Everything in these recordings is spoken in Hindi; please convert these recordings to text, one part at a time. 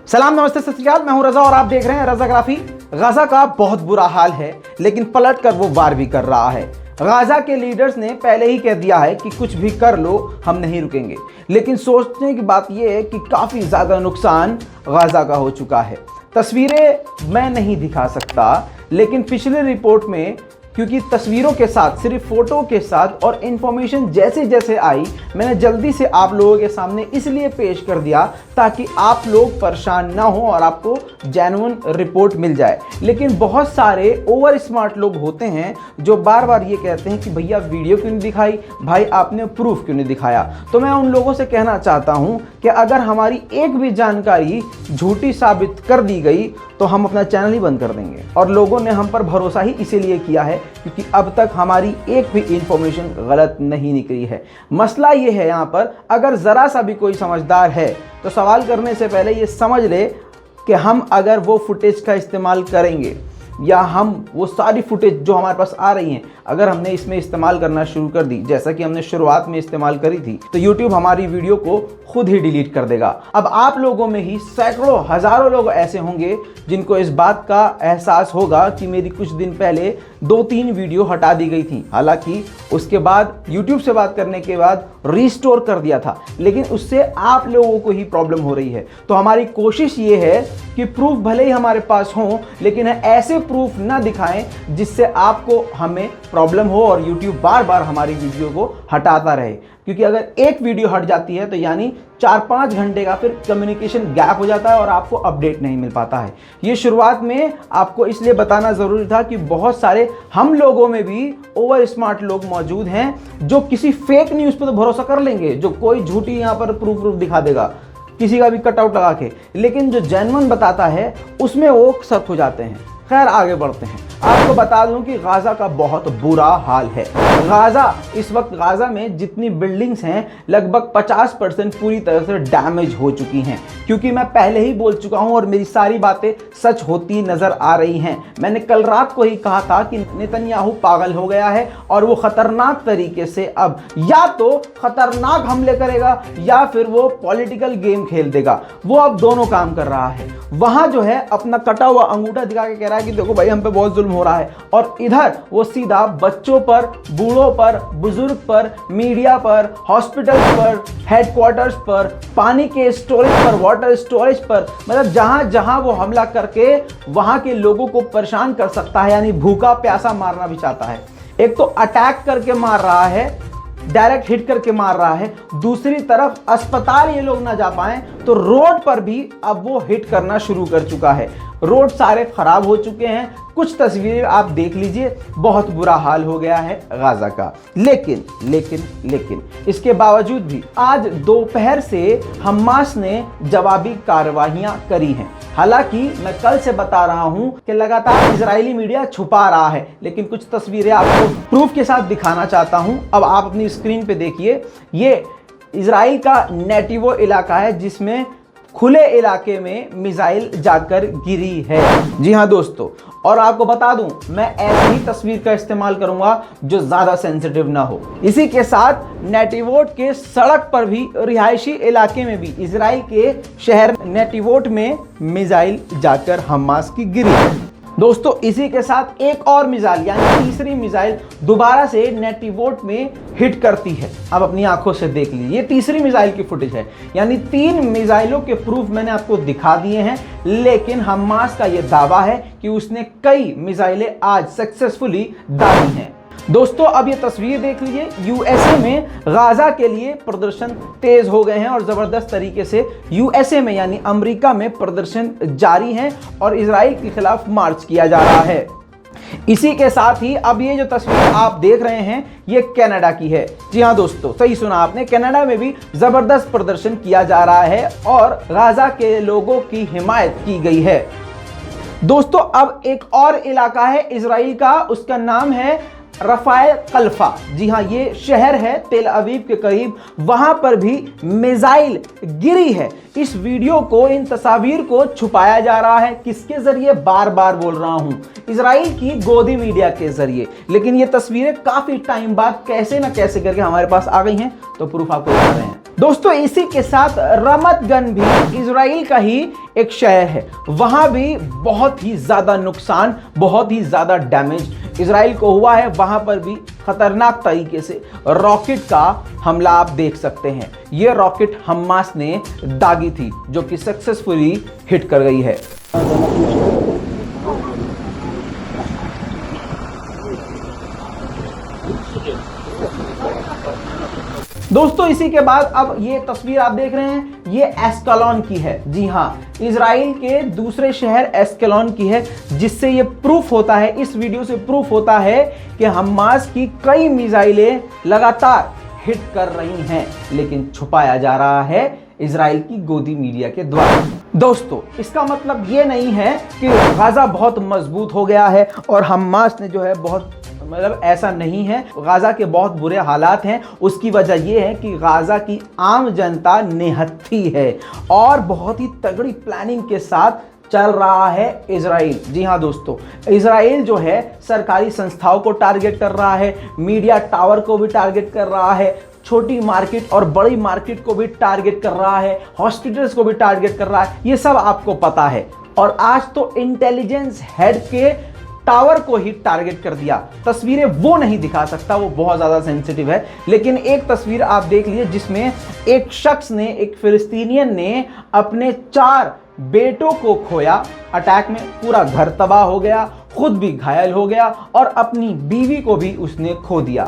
सलाम, नमस्ते, सत श्री अकाल। मैं हूं रजा और आप देख रहे हैं रजाग्राफी। गाजा का बहुत बुरा हाल है, लेकिन पलट कर वो वार भी कर रहा है। गाजा के लीडर्स ने पहले ही कह दिया है कि कुछ भी कर लो, हम नहीं रुकेंगे। लेकिन सोचने की बात यह है कि काफ़ी ज़्यादा नुकसान गाजा का हो चुका है। तस्वीरें मैं नहीं दिखा सकता, लेकिन पिछले रिपोर्ट में, क्योंकि तस्वीरों के साथ, सिर्फ फोटो के साथ और इन्फॉर्मेशन जैसे जैसे आई, मैंने जल्दी से आप लोगों के सामने इसलिए पेश कर दिया ताकि आप लोग परेशान ना हो और आपको जेन्युइन रिपोर्ट मिल जाए। लेकिन बहुत सारे ओवर स्मार्ट लोग होते हैं जो बार बार ये कहते हैं कि भैया वीडियो क्यों नहीं दिखाई, भाई आपने प्रूफ क्यों नहीं दिखाया। तो मैं उन लोगों से कहना चाहता हूँ कि अगर हमारी एक भी जानकारी झूठी साबित कर दी गई तो हम अपना चैनल ही बंद कर देंगे। और लोगों ने हम पर भरोसा ही इसीलिए किया है क्योंकि अब तक हमारी एक भी इंफॉर्मेशन गलत नहीं निकली है। मसला ये है, यहाँ पर अगर ज़रा सा भी कोई समझदार है तो सवाल करने से पहले ये समझ ले कि हम अगर वो फुटेज का इस्तेमाल करेंगे या हम वो सारी फुटेज जो हमारे पास आ रही हैं, अगर हमने इसमें इस्तेमाल करना शुरू कर दी, जैसा कि हमने शुरुआत में इस्तेमाल करी थी, तो YouTube हमारी वीडियो को खुद ही डिलीट कर देगा। अब आप लोगों में ही सैकड़ों हजारों लोग ऐसे होंगे जिनको इस बात का एहसास होगा कि मेरी कुछ दिन पहले 2-3 वीडियो हटा दी गई थी। हालांकि उसके बाद YouTube से बात करने के बाद रिस्टोर कर दिया था, लेकिन उससे आप लोगों को ही प्रॉब्लम हो रही है। तो हमारी कोशिश ये है कि प्रूफ भले ही हमारे पास हो, लेकिन ऐसे प्रूफ ना दिखाएं जिससे आपको हमें प्रॉब्लम हो और YouTube बार बार हमारी वीडियो को हटाता रहे। क्योंकि अगर एक वीडियो हट जाती है तो यानी 4-5 घंटे का फिर कम्युनिकेशन गैप हो जाता है और आपको अपडेट नहीं मिल पाता है। ये शुरुआत में आपको इसलिए बताना ज़रूरी था कि बहुत सारे हम लोगों में भी ओवर स्मार्ट लोग मौजूद हैं जो किसी फेक न्यूज़ पर तो भरोसा कर लेंगे, जो कोई झूठी यहाँ पर प्रूफ दिखा देगा, किसी का भी कटआउट लगा के, लेकिन जो जेन्युइन बताता है उसमें वो सर्फ हो जाते हैं। खैर, आगे बढ़ते हैं। आपको बता दूं कि गाजा का बहुत बुरा हाल है। इस वक्त गाजा में जितनी बिल्डिंग्स हैं लगभग 50% पूरी तरह से डैमेज हो चुकी हैं। क्योंकि मैं पहले ही बोल चुका हूं और मेरी सारी बातें सच होती नजर आ रही हैं। मैंने कल रात को ही कहा था कि नेतन्याहू पागल हो गया है और वो खतरनाक तरीके से अब या तो खतरनाक हमले करेगा या फिर वो पॉलिटिकल गेम खेल देगा। वो अब दोनों काम कर रहा है। वहां जो है अपना कटा हुआ अंगूठा दिखा के कह रहा है कि देखो भाई, हम पे बहुत जुल्म हो रहा है, और इधर वो सीधा बच्चों पर, बूढ़ों पर, बुजुर्ग पर, मीडिया पर, हॉस्पिटल्स पर, हेडक्वार्टर्स पर, पानी के स्टोरेज पर, वाटर स्टोरेज पर, मतलब जहां जहां वो हमला करके वहां के लोगों को परेशान कर सकता है, यानी भूखा प्यासा मारना भी चाहता है। एक तो अटैक करके मार रहा है, डायरेक्ट हिट करके मार रहा है, दूसरी तरफ अस्पताल ये लोग ना जा पाएं तो रोड पर भी अब वो हिट करना शुरू कर चुका है। रोड सारे खराब हो चुके हैं। कुछ तस्वीरें आप देख लीजिए, बहुत बुरा हाल हो गया है गाजा का। लेकिन इसके बावजूद भी आज दोपहर से हमास ने जवाबी कार्रवाइयां करी हैं। हालांकि मैं कल से बता रहा हूं कि लगातार इजरायली मीडिया छुपा रहा है, लेकिन कुछ तस्वीरें आपको प्रूफ के साथ दिखाना चाहता हूं। अब आप अपनी स्क्रीन पे देखिए, ये इजराइल का नेटिवो इलाका है जिसमें खुले इलाके में मिसाइल जाकर गिरी है। जी हाँ दोस्तों, और आपको बता दूं, मैं ऐसी ही तस्वीर का इस्तेमाल करूंगा जो ज्यादा सेंसिटिव ना हो। इसी के साथ नेटिवोट के सड़क पर भी, रिहायशी इलाके में भी, इजराइल के शहर नेटिवोट में मिसाइल जाकर हमास की गिरी है। दोस्तों, इसी के साथ एक और मिसाइल, यानी तीसरी मिसाइल दोबारा से नेटिवोट में हिट करती है। अब अपनी आंखों से देख लीजिए, ये तीसरी मिसाइल की फुटेज है। यानी 3 मिसाइलों के प्रूफ मैंने आपको दिखा दिए हैं, लेकिन हमास का यह दावा है कि उसने कई मिसाइलें आज सक्सेसफुली दागी हैं। दोस्तों, अब ये तस्वीर देख लीजिए, यूएसए में गाजा के लिए प्रदर्शन तेज हो गए हैं और जबरदस्त तरीके से यूएसए में, यानी अमेरिका में, प्रदर्शन जारी हैं और इजराइल के खिलाफ मार्च किया जा रहा है। इसी के साथ ही अब ये जो तस्वीर आप देख रहे हैं, ये कनाडा की है। जी हाँ दोस्तों, सही सुना आपने, कनाडा में भी जबरदस्त प्रदर्शन किया जा रहा है और गाजा के लोगों की हिमायत की गई है। दोस्तों, अब एक और इलाका है इजराइल का, उसका नाम है रफाए कल्फा। जी हाँ, ये शहर है तेल अवीव के करीब, वहां पर भी मिसाइल गिरी है। इस वीडियो को, इन तस्वीर को छुपाया जा रहा है। किसके जरिए? बार बार बोल रहा हूं, इजराइल की गोदी मीडिया के जरिए। लेकिन ये तस्वीरें काफी टाइम बाद कैसे ना कैसे करके हमारे पास आ गई हैं, तो प्रूफ आपको बता रहे हैं। दोस्तों इसी के साथ रमत गन भी इजराइल का ही एक शहर है, वहां भी बहुत ही ज्यादा नुकसान, बहुत ही ज्यादा डैमेज इजराइल को हुआ है। वहां पर भी खतरनाक तरीके से रॉकेट का हमला आप देख सकते हैं। यह रॉकेट हमास ने दागी थी जो कि सक्सेसफुली हिट कर गई है। दोस्तों इसी के बाद अब ये तस्वीर आप देख रहे हैं, ये एस्कलोन की है। जी हाँ, इजराइल के दूसरे शहर एस्कलोन की है, जिससे ये प्रूफ होता है, इस वीडियो से प्रूफ होता है कि हमास की कई मिसाइलें लगातार हिट कर रही हैं, लेकिन छुपाया जा रहा है इजराइल की गोदी मीडिया के द्वारा। दोस्तों इसका मतलब ये नहीं है कि गाजा बहुत मजबूत हो गया है और हमास ने जो है बहुत, मतलब ऐसा नहीं है। गाजा के बहुत बुरे हालात हैं। उसकी वजह यह है कि गाजा की आम जनता निहत्थी है और बहुत ही तगड़ी प्लानिंग के साथ चल रहा है इजराइल। जी हाँ दोस्तों, इजराइल जो है सरकारी संस्थाओं को टारगेट कर रहा है, मीडिया टावर को भी टारगेट कर रहा है, छोटी मार्केट और बड़ी मार्केट को भी टारगेट कर रहा है, हॉस्पिटल्स को भी टारगेट कर रहा है। ये सब आपको पता है। और आज तो इंटेलिजेंस हेड के टावर को ही टारगेट कर दिया। तस्वीरें वो नहीं दिखा सकता, वो बहुत ज्यादा सेंसिटिव है, लेकिन एक तस्वीर आप देख लीजिए जिसमें एक शख्स ने, एक फिलिस्तीनियन ने अपने 4 बेटों को खोया। अटैक में पूरा घर तबाह हो गया, खुद भी घायल हो गया और अपनी बीवी को भी उसने खो दिया।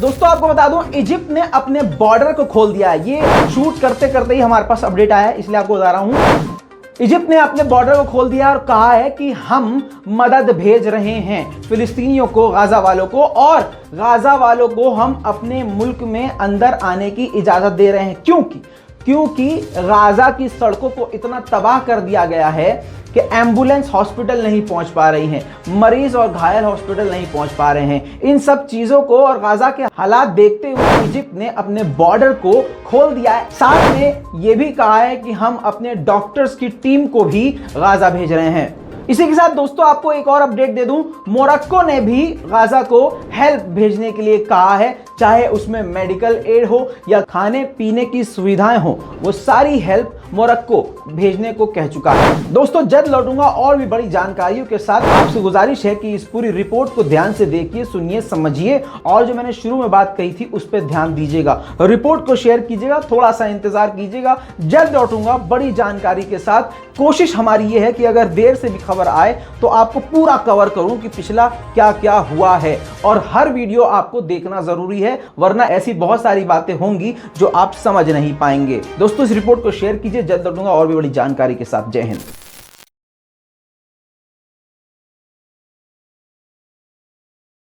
दोस्तों आपको बता दूं, इजिप्ट ने अपने बॉर्डर को खोल दिया है। ये शूट करते करते ही हमारे पास अपडेट आया है, इसलिए आपको बता रहा हूं। इजिप्ट ने अपने बॉर्डर को खोल दिया और कहा है कि हम मदद भेज रहे हैं फिलिस्तीनियों को, गाजा वालों को, और गाजा वालों को हम अपने मुल्क में अंदर आने की इजाजत दे रहे हैं। क्योंकि गाजा की सड़कों को इतना तबाह कर दिया गया है कि एम्बुलेंस हॉस्पिटल नहीं पहुंच पा रही हैं, मरीज और घायल हॉस्पिटल नहीं पहुंच पा रहे हैं। इन सब चीजों को और गाजा के हालात देखते हुए इजिप्ट ने अपने बॉर्डर को खोल दिया है। साथ में यह भी कहा है कि हम अपने डॉक्टर्स की टीम को भी गाजा भेज रहे हैं। इसी के साथ दोस्तों आपको एक और अपडेट दे दूं, मोरक्को ने भी गाजा को हेल्प भेजने के लिए कहा है, चाहे उसमें मेडिकल एड हो या खाने पीने की सुविधाएं हो, वो सारी हेल्प मोरक्को भेजने को कह चुका है। दोस्तों जल्द लौटूंगा और भी बड़ी जानकारियों के साथ। आपसे गुजारिश है कि इस पूरी रिपोर्ट को ध्यान से देखिए, सुनिए, समझिए और जो मैंने शुरू में बात कही थी उस पर ध्यान दीजिएगा। रिपोर्ट को शेयर कीजिएगा, थोड़ा सा इंतजार कीजिएगा, जल्द लौटूंगा बड़ी जानकारी के साथ। कोशिश हमारी ये है कि अगर देर से भी खबर आए तो आपको पूरा कवर करूं कि पिछला क्या क्या हुआ है, और हर वीडियो आपको देखना जरूरी है, वरना ऐसी बहुत सारी बातें होंगी जो आप समझ नहीं पाएंगे। दोस्तों इस रिपोर्ट को शेयर कीजिए, जल्द लौटूंगा और भी बड़ी जानकारी के साथ। जय हिंद।